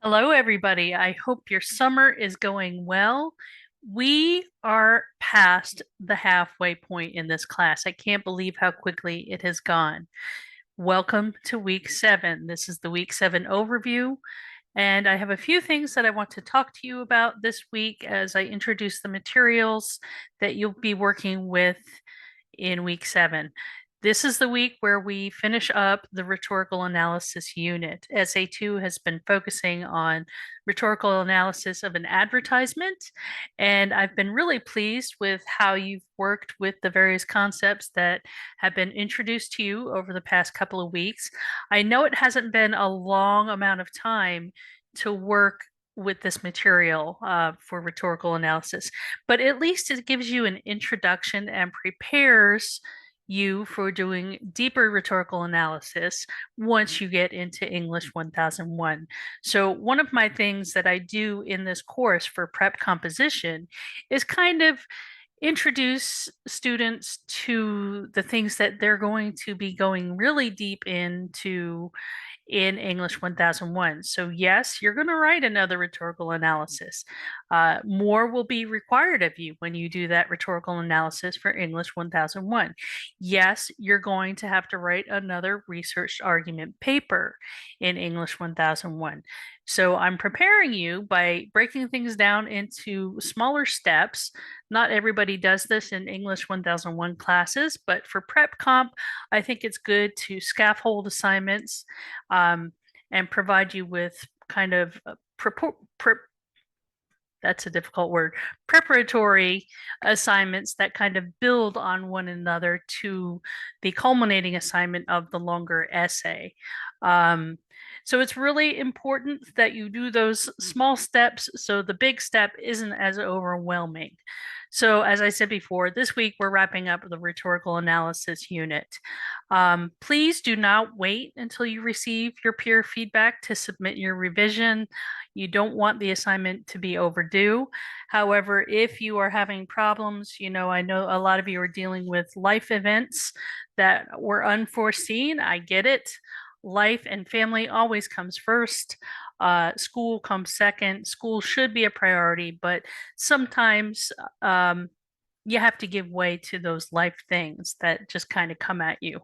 Hello, everybody. I hope your summer is going well. We are past the halfway point in this class. I can't believe how quickly it has gone. Welcome to week 7. This is the week 7 overview, and I have a few things that I want to talk to you about this week as I introduce the materials that you'll be working with in week 7. This is the week where we finish up the rhetorical analysis unit. SA2 has been focusing on rhetorical analysis of an advertisement, and I've been really pleased with how you've worked with the various concepts that have been introduced to you over the past couple of weeks. I know it hasn't been a long amount of time to work with this material for rhetorical analysis, but at least it gives you an introduction and prepares you for doing deeper rhetorical analysis once you get into English 1001. So one of my things that I do in this course for prep composition is kind of introduce students to the things that they're going to be going really deep into in English 1001. So, yes, you're going to write another rhetorical analysis. More will be required of you when you do that rhetorical analysis for English 1001. Yes, you're going to have to write another research argument paper in English 1001. So, I'm preparing you by breaking things down into smaller steps. Not everybody does this in English 1001 classes, but for prep comp, I think it's good to scaffold assignments and provide you with kind of that's a difficult word, preparatory assignments that kind of build on one another to the culminating assignment of the longer essay. So it's really important that you do those small steps so the big step isn't as overwhelming. So, as I said before, this week we're wrapping up the rhetorical analysis unit. Please do not wait until you receive your peer feedback to submit your revision. You don't want the assignment to be overdue. However, if you are having problems, I know a lot of you are dealing with life events that were unforeseen. I get it. Life and family always comes first. School comes second. School should be a priority, but sometimes you have to give way to those life things that just kind of come at you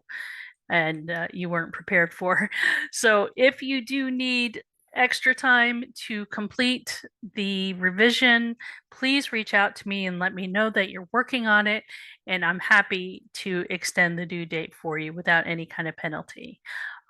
and you weren't prepared for. So if you do need extra time to complete the revision, please reach out to me and let me know that you're working on it. And I'm happy to extend the due date for you without any kind of penalty.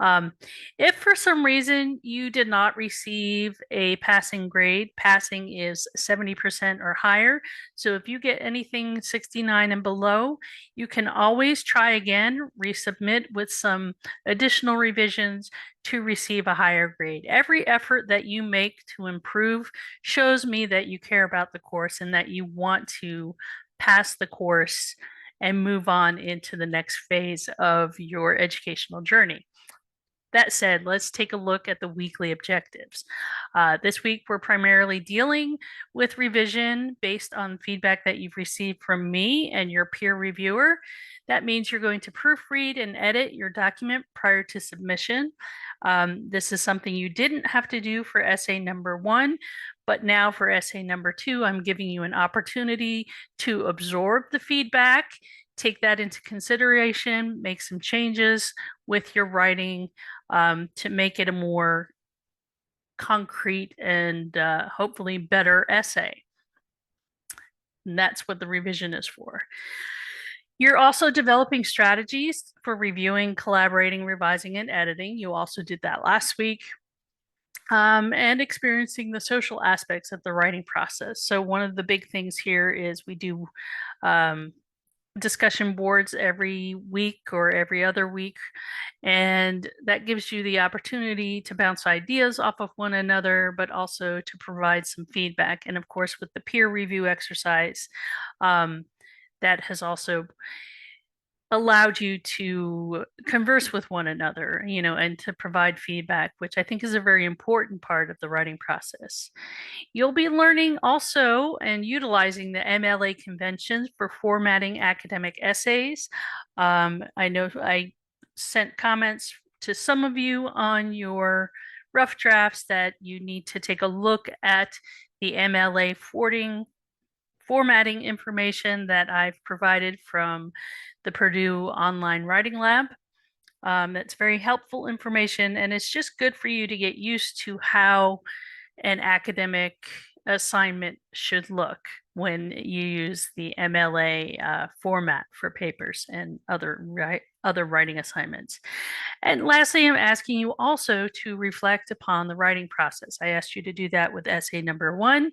Um, if for some reason you did not receive a passing grade, passing is 70% or higher. So if you get anything 69 and below, you can always try again, resubmit with some additional revisions to receive a higher grade. Every effort that you make to improve shows me that you care about the course and that you want to pass the course and move on into the next phase of your educational journey. That said, let's take a look at the weekly objectives. This week, we're primarily dealing with revision based on feedback that you've received from me and your peer reviewer. That means you're going to proofread and edit your document prior to submission. This is something you didn't have to do for essay number 1, but now for essay number 2, I'm giving you an opportunity to absorb the feedback, take that into consideration, make some changes with your writing to make it a more concrete and hopefully better essay. And that's what the revision is for. You're also developing strategies for reviewing, collaborating, revising, and editing. You also did that last week. And experiencing the social aspects of the writing process. So one of the big things here is we do discussion boards every week or every other week. And that gives you the opportunity to bounce ideas off of one another, but also to provide some feedback. And of course, with the peer review exercise, that has also allowed you to converse with one another, and to provide feedback, which I think is a very important part of the writing process. You'll be learning also and utilizing the MLA conventions for formatting academic essays. I know I sent comments to some of you on your rough drafts that you need to take a look at the MLA formatting information that I've provided from the Purdue Online Writing Lab. That's very helpful information, and it's just good for you to get used to how an academic assignment should look when you use the MLA format for papers and other writing assignments. And lastly, I'm asking you also to reflect upon the writing process. I asked you to do that with essay number 1,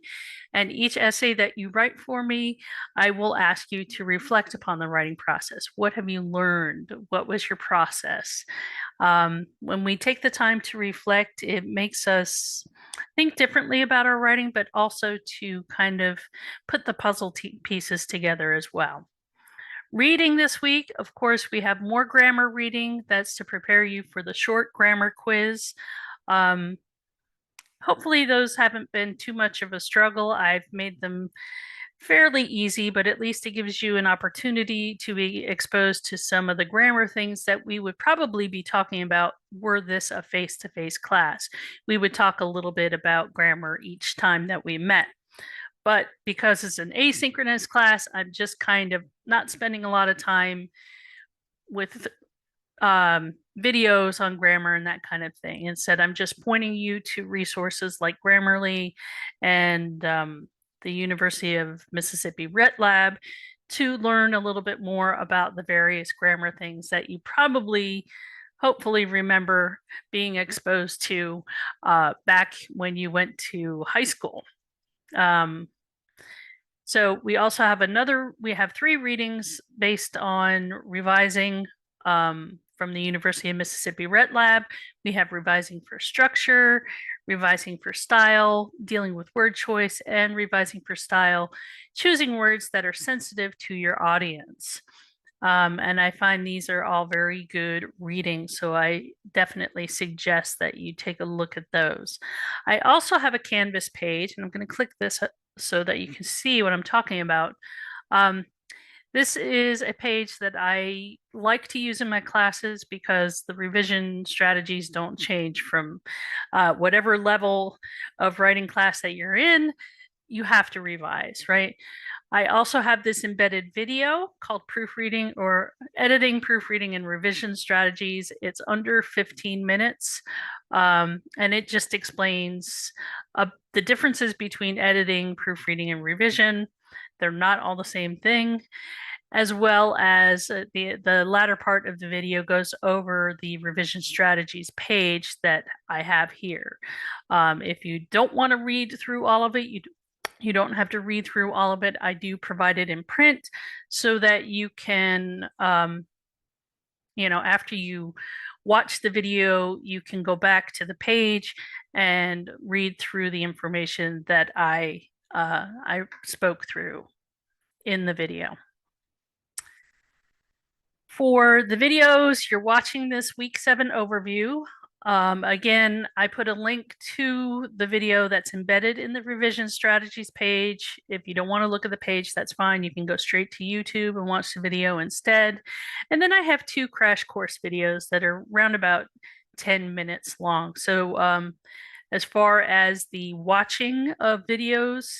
and each essay that you write for me, I will ask you to reflect upon the writing process. What have you learned? What was your process? When we take the time to reflect, it makes us think differently about our writing, but also to kind of put the puzzle pieces together as well. Reading this week, of course, we have more grammar reading. That's to prepare you for the short grammar quiz. Hopefully those haven't been too much of a struggle. I've made them fairly easy, but at least it gives you an opportunity to be exposed to some of the grammar things that we would probably be talking about were this a face-to-face class. We would talk a little bit about grammar each time that we met. But because it's an asynchronous class, I'm just kind of not spending a lot of time with videos on grammar and that kind of thing. Instead, I'm just pointing you to resources like Grammarly and the University of Mississippi Rhet Lab to learn a little bit more about the various grammar things that you probably, hopefully, remember being exposed to back when you went to high school. So we also have we have 3 readings based on revising from the University of Mississippi Rhet Lab. We have revising for structure, revising for style, dealing with word choice, and revising for style, choosing words that are sensitive to your audience. And I find these are all very good readings, so I definitely suggest that you take a look at those. I also have a Canvas page, and I'm going to click this so that you can see what I'm talking about. This is a page that I like to use in my classes because the revision strategies don't change from whatever level of writing class that you're in, you have to revise, right? I also have this embedded video called Proofreading or Editing, Proofreading, and Revision Strategies. It's under 15 minutes, and it just explains the differences between editing, proofreading, and revision. They're not all the same thing, as well as the latter part of the video goes over the revision strategies page that I have here. If you don't want to read through all of it, you don't have to read through all of it. I do provide it in print so that you can, after you watch the video, you can go back to the page and read through the information that I spoke through in the video. For the videos, you're watching this week 7 overview. Again, I put a link to the video that's embedded in the revision strategies page. If you don't want to look at the page, that's fine. You can go straight to YouTube and watch the video instead. And then I have 2 crash course videos that are around about 10 minutes long. So as far as the watching of videos,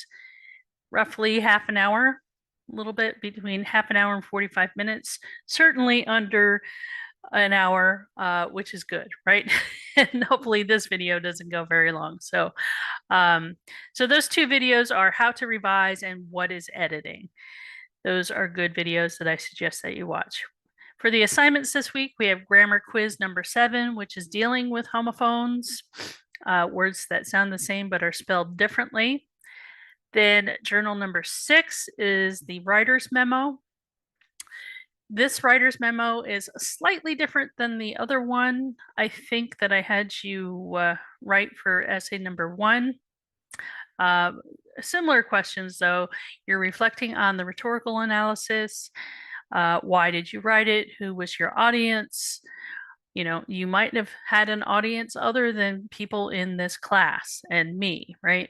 roughly half an hour, a little bit between half an hour and 45 minutes, certainly under an hour, which is good, right? And hopefully this video doesn't go very long. So, so those 2 videos are how to revise and what is editing. Those are good videos that I suggest that you watch. For the assignments this week, we have grammar quiz number 7, which is dealing with homophones, words that sound the same but are spelled differently. Then journal number 6 is the writer's memo. This writer's memo is slightly different than the other one. I think that I had you write for essay number 1. Similar questions though. You're reflecting on the rhetorical analysis. Why did you write it? Who was your audience? You might have had an audience other than people in this class and me, right?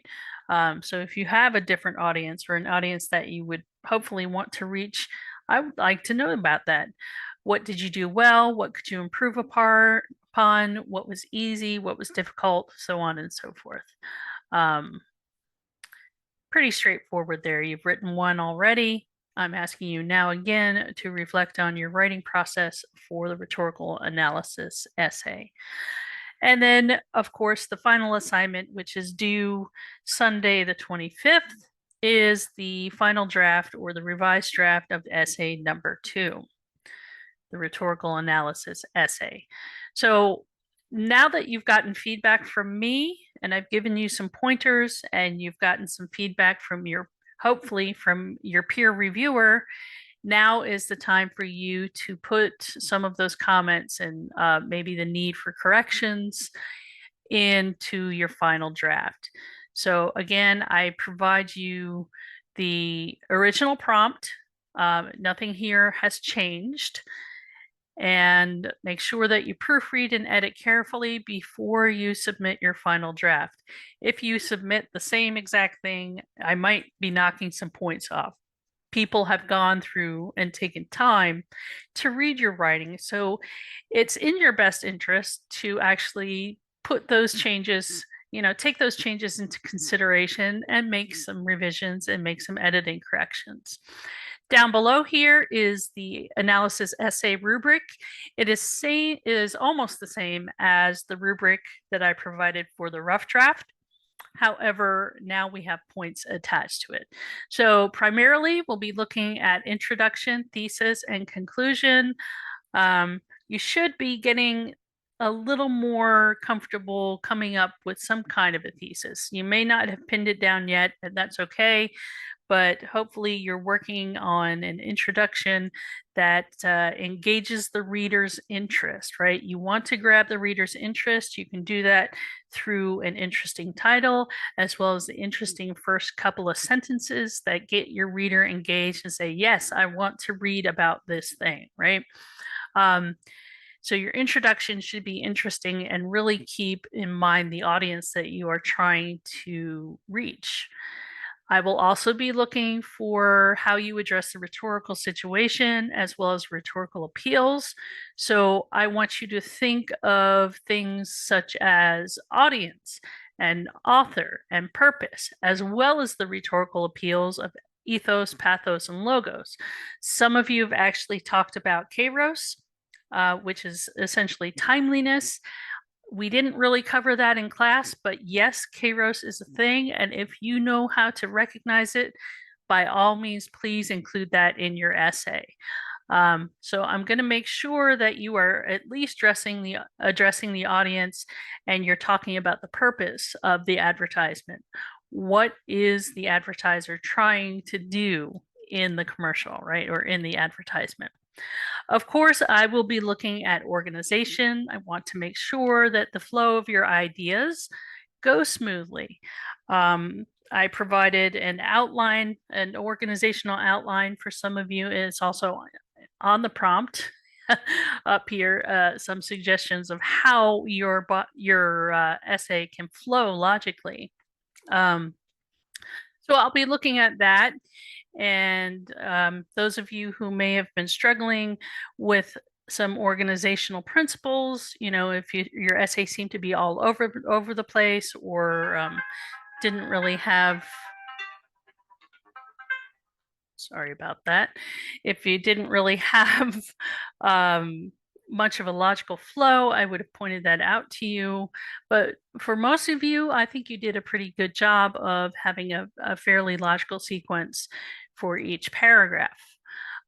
So if you have a different audience or an audience that you would hopefully want to reach, I would like to know about that. What did you do well? What could you improve upon? upon, what was easy, what was difficult, so on and so forth. Pretty straightforward there. You've written one already. I'm asking you now again to reflect on your writing process for the rhetorical analysis essay. And then, of course, the final assignment, which is due Sunday the 25th, is the final draft or the revised draft of essay number 2, the rhetorical analysis essay. So now that you've gotten feedback from me and I've given you some pointers and you've gotten some feedback from hopefully from your peer reviewer, now is the time for you to put some of those comments and maybe the need for corrections into your final draft. So again, I provide you the original prompt. Nothing here has changed. And make sure that you proofread and edit carefully before you submit your final draft. If you submit the same exact thing, I might be knocking some points off. People have gone through and taken time to read your writing. So it's in your best interest to actually put those changes, take those changes into consideration and make some revisions and make some editing corrections. Down below here is the analysis essay rubric. It is almost the same as the rubric that I provided for the rough draft. However, now we have points attached to it. So primarily, we'll be looking at introduction, thesis, and conclusion. You should be getting a little more comfortable coming up with some kind of a thesis. You may not have pinned it down yet, and that's okay. But hopefully you're working on an introduction that engages the reader's interest, right? You want to grab the reader's interest. You can do that through an interesting title, as well as the interesting first couple of sentences that get your reader engaged and say, yes, I want to read about this thing, right? So your introduction should be interesting and really keep in mind the audience that you are trying to reach. I will also be looking for how you address the rhetorical situation as well as rhetorical appeals. So I want you to think of things such as audience and author and purpose, as well as the rhetorical appeals of ethos, pathos, and logos. Some of you have actually talked about kairos, which is essentially timeliness. We didn't really cover that in class, but yes, kairos is a thing. And if you know how to recognize it, by all means, please include that in your essay. So I'm going to make sure that you are at least addressing the audience and you're talking about the purpose of the advertisement. What is the advertiser trying to do in the commercial, right? Or in the advertisement? Of course, I will be looking at organization. I want to make sure that the flow of your ideas goes smoothly. I provided an outline, an organizational outline for some of you. It's also on the prompt up here, some suggestions of how your essay can flow logically. So I'll be looking at that. And those of you who may have been struggling with some organizational principles, if your essay seemed to be all over the place or didn't really have, sorry about that, if you didn't really have much of a logical flow, I would have pointed that out to you. But for most of you, I think you did a pretty good job of having a fairly logical sequence for each paragraph.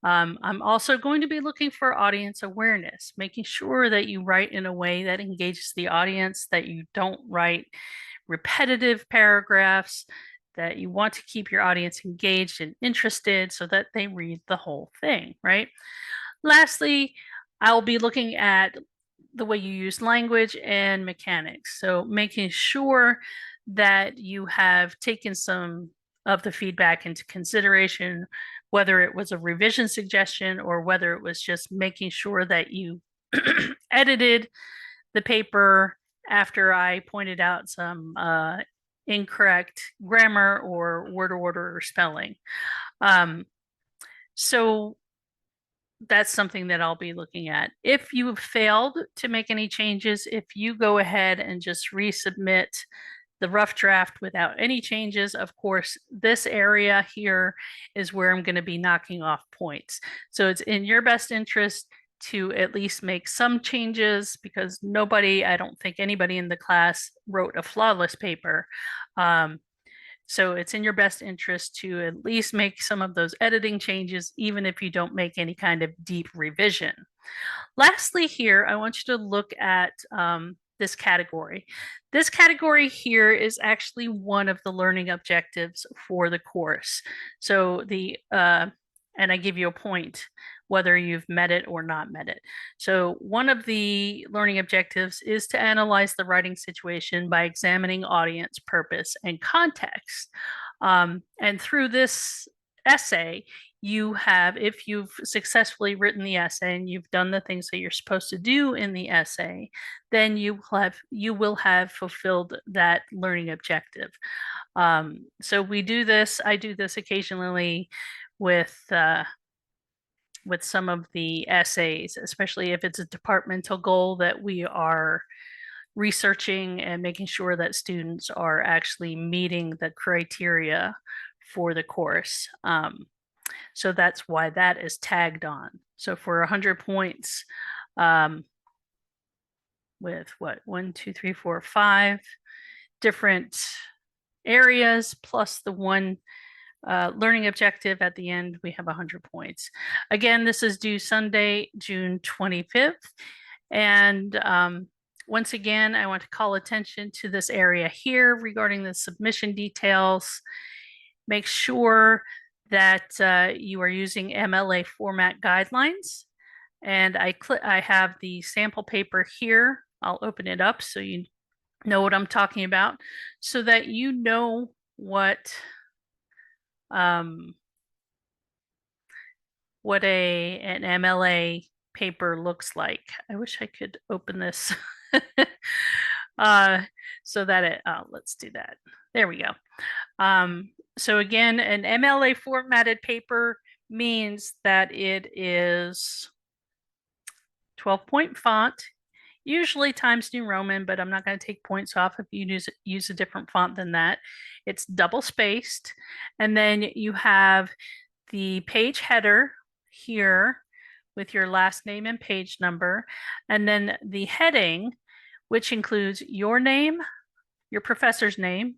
I'm also going to be looking for audience awareness, making sure that you write in a way that engages the audience, that you don't write repetitive paragraphs, that you want to keep your audience engaged and interested so that they read the whole thing, right? Lastly, I'll be looking at the way you use language and mechanics. So making sure that you have taken some of the feedback into consideration, whether it was a revision suggestion or whether it was just making sure that you edited the paper after I pointed out some incorrect grammar or word order or spelling. So that's something that I'll be looking at. If you have failed to make any changes, if you go ahead and just resubmit the rough draft without any changes, of course, this area here is where I'm going to be knocking off points. So it's in your best interest to at least make some changes, because I don't think anybody in the class wrote a flawless paper. So it's in your best interest to at least make some of those editing changes, even if you don't make any kind of deep revision. Lastly here, I want you to look at this category. This category here is actually one of the learning objectives for the course. So and I give you a point whether you've met it or not met it. So one of the learning objectives is to analyze the writing situation by examining audience, purpose, and context. And through this essay, if you've successfully written the essay and you've done the things that you're supposed to do in the essay, then you will have fulfilled that learning objective. So I do this occasionally with some of the essays, especially if it's a departmental goal that we are researching and making sure that students are actually meeting the criteria for the course. So that's why that is tagged on. So for 100 points, with what, 1, 2, 3, 4, 5 different areas, plus the one learning objective at the end, we have 100 points. Again, this is due Sunday, June 25th. And once again, I want to call attention to this area here regarding the submission details. Make sure that you are using MLA format guidelines. And I have the sample paper here. I'll open it up so you know what I'm talking about, so that you know what an MLA paper looks like. I wish I could open this so that let's do that. There we go. So again, an MLA formatted paper means that it is 12-point font, usually Times New Roman, but I'm not going to take points off if you use a different font than that. It's double spaced. And then you have the page header here with your last name and page number. And then the heading, which includes your name, your professor's name,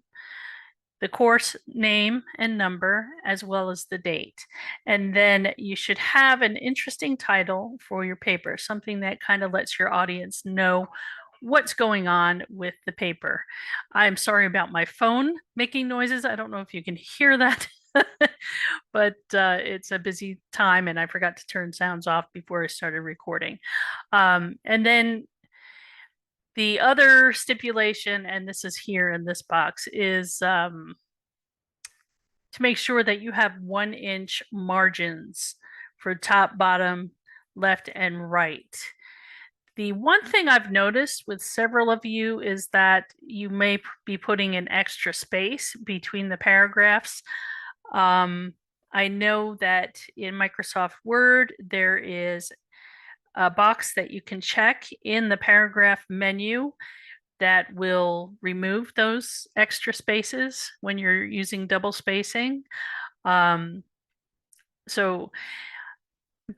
the course name and number, as well as the date. And then you should have an interesting title for your paper, something that kind of lets your audience know what's going on with the paper. I'm sorry about my phone making noises. I don't know if you can hear that, but it's a busy time and I forgot to turn sounds off before I started recording. And then the other stipulation, and this is here in this box, is to make sure that you have 1-inch margins for top, bottom, left, and right. The one thing I've noticed with several of you is that you may be putting an extra space between the paragraphs. I know that in Microsoft Word, there is a box that you can check in the paragraph menu that will remove those extra spaces when you're using double spacing. So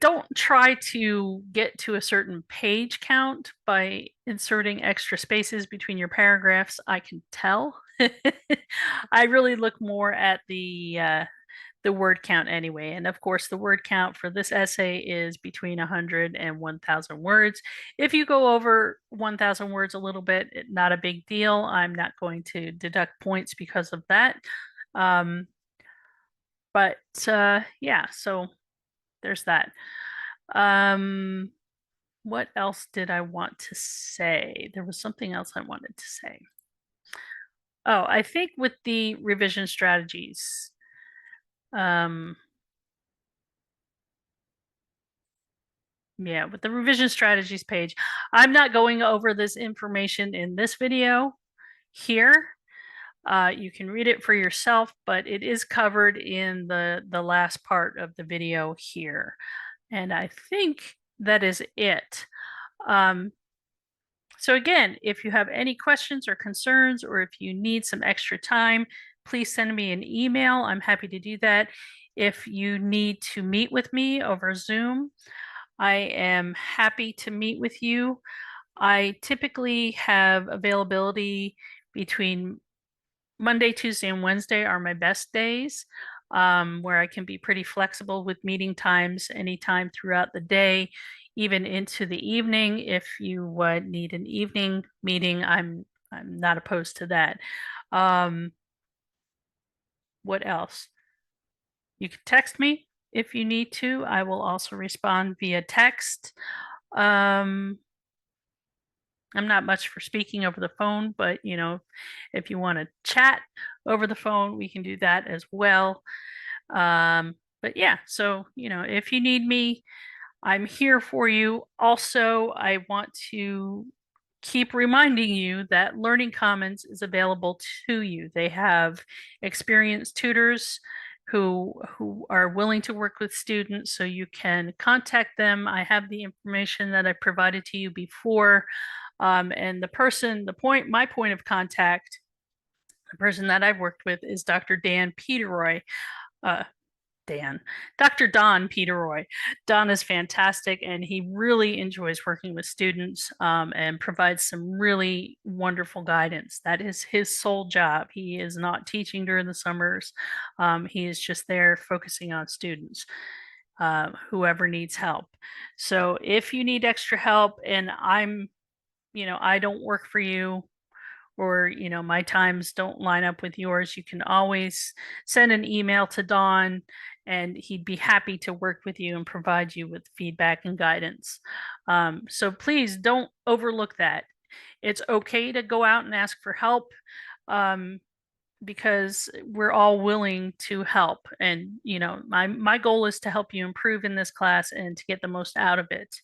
don't try to get to a certain page count by inserting extra spaces between your paragraphs. I can tell. I really look more at the word count anyway. And of course, the word count for this essay is between 100 and 1,000 words. If you go over 1,000 words a little bit, not a big deal. I'm not going to deduct points because of that. But yeah, so there's that. What else did I want to say? There was something else I wanted to say. Oh, I think with the revision strategies, yeah, with the revision strategies page, I'm not going over this information in this video here. You can read it for yourself, but it is covered in the last part of the video here. And I think that is it. So again, if you have any questions or concerns, or if you need some extra time, please send me an email. I'm happy to do that. If you need to meet with me over Zoom, I am happy to meet with you. I typically have availability between Monday, Tuesday, and Wednesday are my best days, where I can be pretty flexible with meeting times anytime throughout the day, even into the evening. If you need an evening meeting, I'm not opposed to that. What else? You can text me if you need to. I will also respond via text. I'm not much for speaking over the phone, but if you want to chat over the phone, we can do that as well. But yeah, so if you need me, I'm here for you. Also, I want to keep reminding you that Learning Commons is available to you. They have experienced tutors who are willing to work with students, so you can contact them. I have the information that I provided to you before. And my point of contact, the person that I've worked with, is Dr. Dan Peteroy. Dr. Don Peteroy. Don is fantastic, and he really enjoys working with students, and provides some really wonderful guidance. That is his sole job. He is not teaching during the summers. He is just there focusing on students, whoever needs help. So if you need extra help and I don't work for you, or my times don't line up with yours, you can always send an email to Don, and he'd be happy to work with you and provide you with feedback and guidance. So please don't overlook that. It's okay to go out and ask for help, because we're all willing to help. And my goal is to help you improve in this class and to get the most out of it.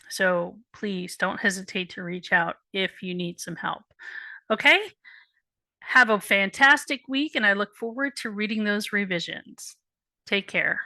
So please don't hesitate to reach out if you need some help. Okay? Have a fantastic week, and I look forward to reading those revisions. Take care.